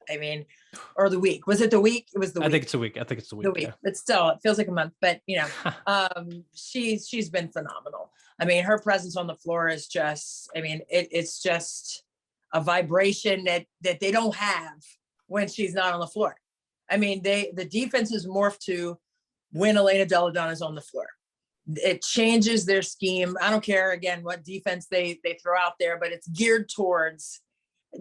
Or the week. Was it the week? It was the week. I think it's a week. The week. Yeah. But still, it feels like a month. But she's been phenomenal. Her presence on the floor is just. It's just a vibration that they don't have when she's not on the floor. The defense is morphed to when Elena Delle Donne is on the floor. It changes their scheme. I don't care, again, what defense they throw out there, but it's geared towards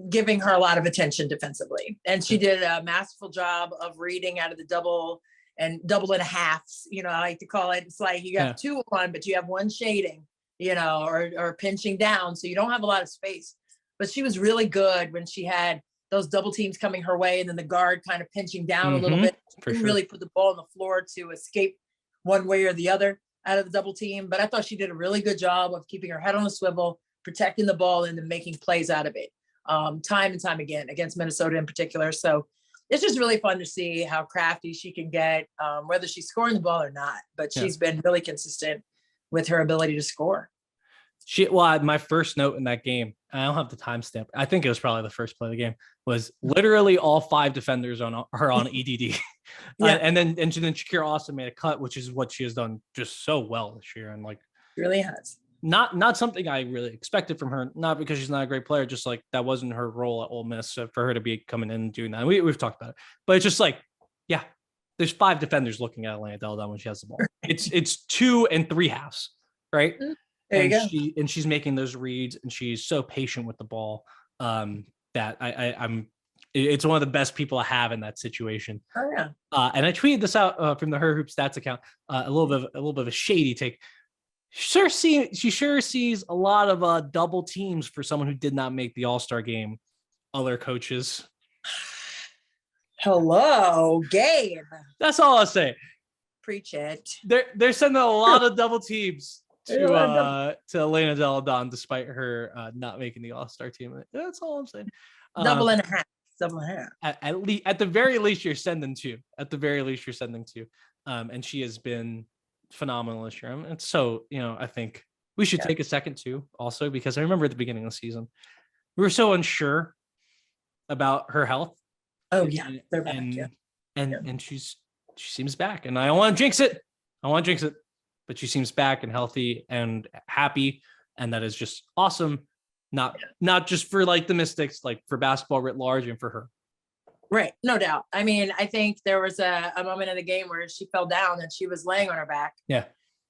giving her a lot of attention defensively. And she did a masterful job of reading out of the double and a halves. I like to call it. It's like you got 2-1, but you have one shading, or pinching down. So you don't have a lot of space. But she was really good when she had those double teams coming her way, and then the guard kind of pinching down a little bit. She didn't really put the ball on the floor to escape one way or the other. out of the double team, but I thought she did a really good job of keeping her head on a swivel, protecting the ball, and then making plays out of it, time and time again against Minnesota in particular. So it's just really fun to see how crafty she can get, whether she's scoring the ball or not, but she's been really consistent with her ability to score. My first note in that game, I don't have the timestamp, I think it was probably the first play of the game, was literally all 5 defenders on EDD. And then Shakira also made a cut, which is what she has done just so well this year. And like, really has. Not something I really expected from her, not because she's not a great player, just like that wasn't her role at Ole Miss. So for her to be coming in and doing that, we've talked about it, but it's just like, yeah, there's 5 defenders looking at Atlanta Deladon when she has the ball. It's 2 and 3 halves, right? There you go. She's making those reads, and she's so patient with the ball that I'm. It's one of the best people I have in that situation. Oh yeah. And I tweeted this out from the Her Hoop Stats account. A little bit of a shady take. She sure sees a lot of double teams for someone who did not make the All-Star game. Other coaches. Hello, Gabe. That's all I'll say. Preach it. They're sending a lot of double teams to Elena Deladon, despite her not making the All-Star team. That's all I'm saying. Double and a half. At the very least, you're sending 2. And she has been phenomenal this year. And so, I think we should take a second too, also, because I remember at the beginning of the season, we were so unsure about her health. Oh yeah, they're back. And she seems back, and I don't want to jinx it. But she seems back and healthy and happy, and that is just awesome. Not just for like the Mystics, like for basketball writ large, and for her. Right, no doubt. I mean, I think there was a moment in the game where she fell down and she was laying on her back. Yeah.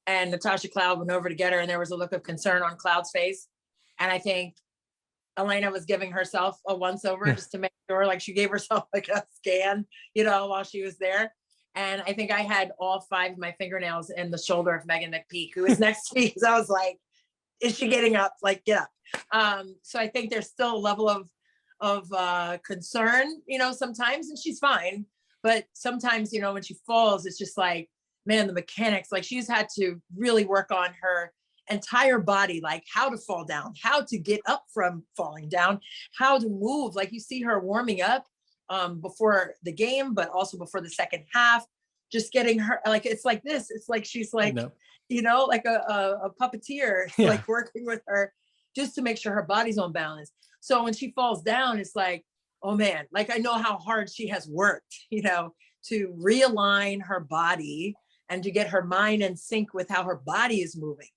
And Natasha Cloud went over to get her, and there was a look of concern on Cloud's face. And I think Elena was giving herself a once-over just to make sure, like she gave herself like a scan, while she was there. And I think I had all 5 of my fingernails in the shoulder of Megan McPeak, who was next to me, because I was like, is she getting up? Like, get up. So I think there's still a level of concern, sometimes, and she's fine. But sometimes, when she falls, it's just like, man, the mechanics, like she's had to really work on her entire body, like how to fall down, how to get up from falling down, how to move. Like you see her warming up before the game, but also before the second half, just getting her, like, it's like this. It's like, she's like, like a puppeteer, like working with her just to make sure her body's on balance. So when she falls down, it's like, oh man, like I know how hard she has worked, to realign her body and to get her mind in sync with how her body is moving.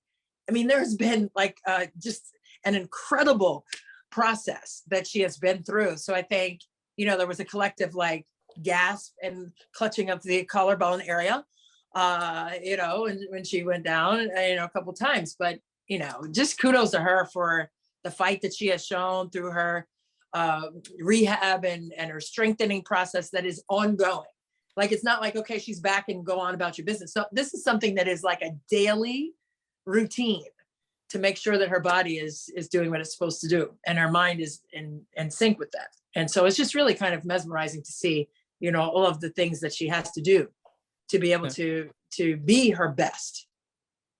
I mean, there's been like just an incredible process that she has been through. So I think, there was a collective like gasp and clutching of the collarbone area, and when she went down, a couple of times, but, just kudos to her for the fight that she has shown through her rehab and her strengthening process that is ongoing. Like, it's not like, okay, she's back and go on about your business. So this is something that is like a daily routine to make sure that her body is doing what it's supposed to do. And her mind is in sync with that. And so it's just really kind of mesmerizing to see, all of the things that she has to do to be able to be her best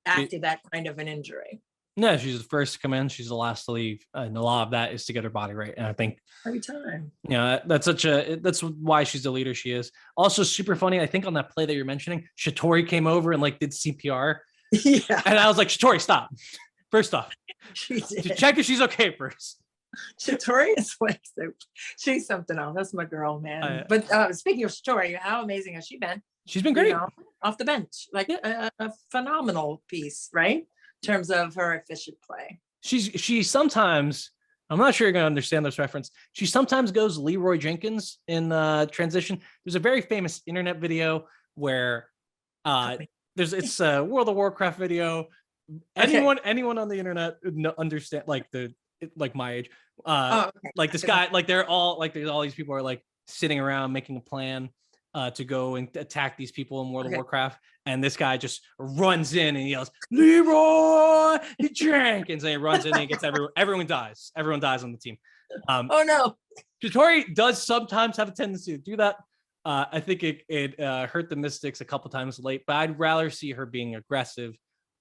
after that kind of an injury. No, she's the first to come in. She's the last to leave. And a lot of that is to get her body right. And I think every time, that's why she's the leader she is. Also super funny. I think on that play that you're mentioning, Shatori came over and like did CPR. Yeah. And I was like, Shatori, stop. First off, check if she's okay first. Shatori is like, she's something else. That's my girl, man. But speaking of Shatori, how amazing has she been? She's been great. Off the bench, like a phenomenal piece, right? In terms of her efficient play. She sometimes, I'm not sure you're going to understand this reference. She sometimes goes Leroy Jenkins in transition. There's a very famous internet video where it's a World of Warcraft video. Anyone on the internet understand, like my age, like this guy, like they're all like, there's all these people are like sitting around making a plan to go and attack these people in World of Warcraft. And this guy just runs in and he yells, Leroy Jenkins. And he runs in and he gets everyone dies. Everyone dies on the team. Oh no. Shatori does sometimes have a tendency to do that. I think it hurt the Mystics a couple times late, but I'd rather see her being aggressive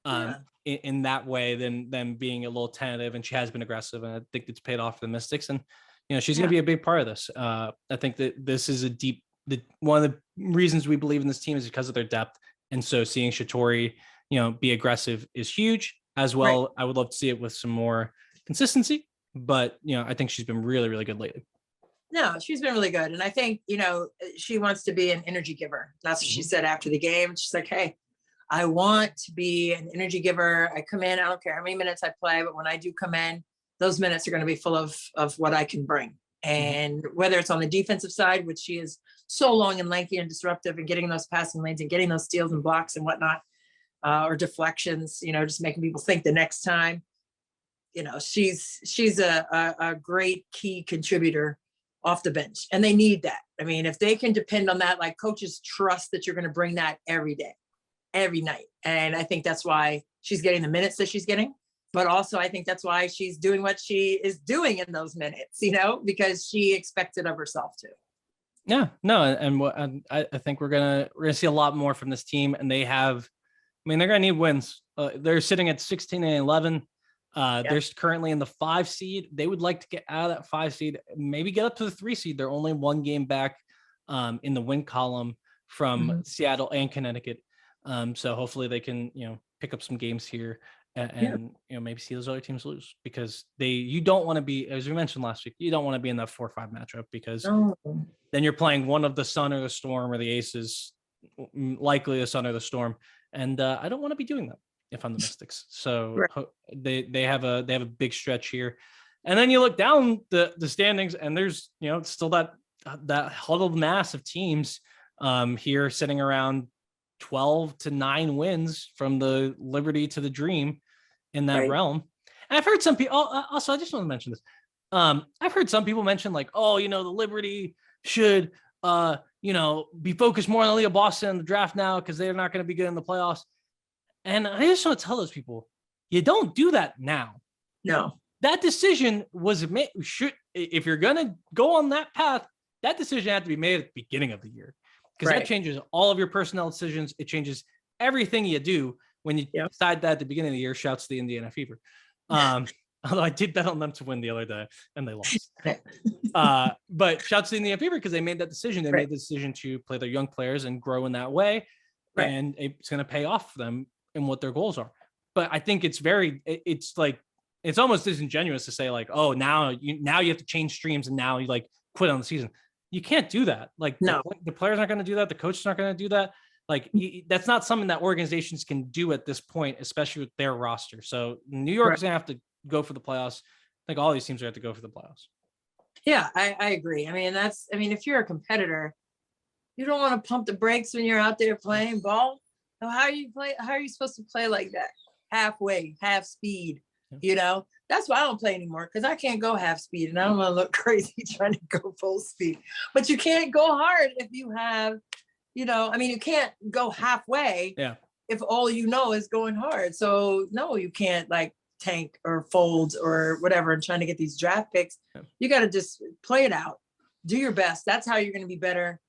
in that way than being a little tentative, and she has been aggressive, and I think it's paid off for the Mystics, and she's going to be a big part of this. I think that this is one of the reasons we believe in this team is because of their depth, and so seeing Shatori be aggressive is huge as well. Right. I would love to see it with some more consistency, but I think she's been really, really good lately. No, she's been really good, and I think she wants to be an energy giver. That's what she said after the game. She's like, hey, I want to be an energy giver. I come in, I don't care how many minutes I play, but when I do come in, those minutes are going to be full of what I can bring. And whether it's on the defensive side, which she is so long and lanky and disruptive, and getting those passing lanes and getting those steals and blocks and whatnot, or deflections, just making people think the next time, she's a great key contributor off the bench, and they need that. I mean, if they can depend on that, like, coaches trust that you're going to bring that every day, every night. And I think that's why she's getting the minutes that she's getting, but also I think that's why she's doing what she is doing in those minutes, because she expects it of herself too. Yeah, no. And I think we're going to see a lot more from this team, and they're going to need wins. They're sitting at 16 and 11. They're currently in the 5 seed. They would like to get out of that 5 seed, maybe get up to the 3 seed. They're only 1 game back in the win column from Seattle and Connecticut. So hopefully they can, pick up some games here and maybe see those other teams lose, because you don't want to be, as we mentioned last week, you don't want to be in that 4-5 matchup, because then you're playing one of the Sun or the Storm or the Aces, likely the Sun or the Storm. And I don't want to be doing that if I'm the Mystics. So they have a big stretch here. And then you look down the standings, and there's, still that huddled mass of teams here sitting around 12-9 wins from the Liberty to the Dream in that realm. And I've heard some people also, I just want to mention this. I've heard some people mention, like, the Liberty should, be focused more on Aliyah Boston in the draft now, because they're not going to be good in the playoffs. And I just want to tell those people, you don't do that now. No, that decision was made. If you're going to go on that path, that decision had to be made at the beginning of the year, because that changes all of your personnel decisions. It changes everything you do when you decide that at the beginning of the year. Shouts to the Indiana Fever. Although I did bet on them to win the other day and they lost. But shouts to the Indiana Fever, because they made that decision. They made the decision to play their young players and grow in that way. And it's going to pay off for them and what their goals are. But I think it's almost disingenuous to say, like, oh, now you have to change streams and now you quit on the season. You can't do that. Like, no, the players aren't going to do that. The coaches aren't going to do that. Like, that's not something that organizations can do at this point, especially with their roster. So New York is going to have to go for the playoffs. I think all these teams are going to have to go for the playoffs. Yeah, I agree. I mean, if you're a competitor, you don't want to pump the brakes when you're out there playing ball. How are you supposed to play like that? Halfway, half speed, That's why I don't play anymore, because I can't go half speed, and I don't want to look crazy trying to go full speed. But you can't go hard if you have, you can't go halfway if all is going hard. So no, you can't tank or fold or whatever and trying to get these draft picks. You got to just play it out, do your best. That's how you're going to be better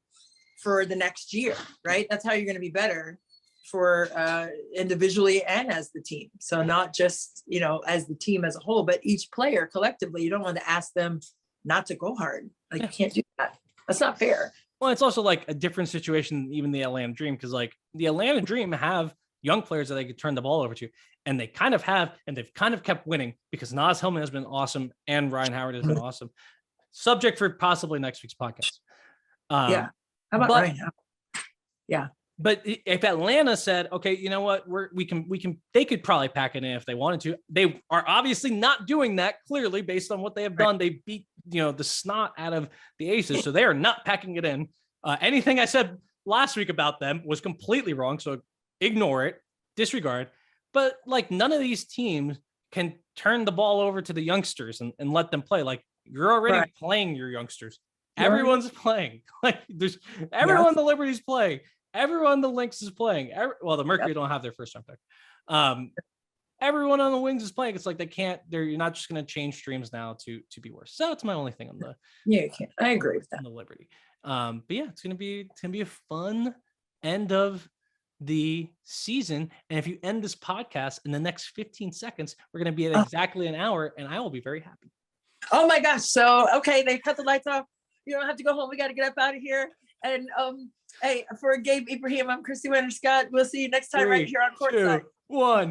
for the next year, right? That's how you're going to be better for individually and as the team. So not just, as the team as a whole, but each player collectively. You don't want to ask them not to go hard. You can't do that. That's not fair. Well, it's also a different situation than even the Atlanta Dream, because the Atlanta Dream have young players that they could turn the ball over to, and they kind of have, and they've kind of kept winning because Naz Hillman has been awesome and Ryan Howard has been awesome. Subject for possibly next week's podcast. How about Ryan Howard? Yeah. But if Atlanta said, okay, you know what, they could probably pack it in if they wanted to. They are obviously not doing that, clearly, based on what they have done. They beat, the snot out of the Aces, so they are not packing it in. Anything I said last week about them was completely wrong, so ignore it, disregard. But none of these teams can turn the ball over to the youngsters and let them play. You're already playing your youngsters. Everyone's playing. There's everyone the Liberty's playing. Everyone the Lynx is playing. The Mercury don't have their first round pick. Everyone on the Wings is playing. It's they can't. You're not just going to change streams now to be worse. So that's my only thing on the. Yeah, you can't. I agree with that. On the Liberty. But yeah, it's gonna be a fun end of the season. And if you end this podcast in the next 15 seconds, we're going to be at exactly an hour, and I will be very happy. Oh my gosh. So, okay, they cut the lights off. You don't have to go home. We got to get up out of here. And hey, for Gabe, Ibrahim, I'm Christy Winter Scott. We'll see you next time right here on Courtside. 2, 1.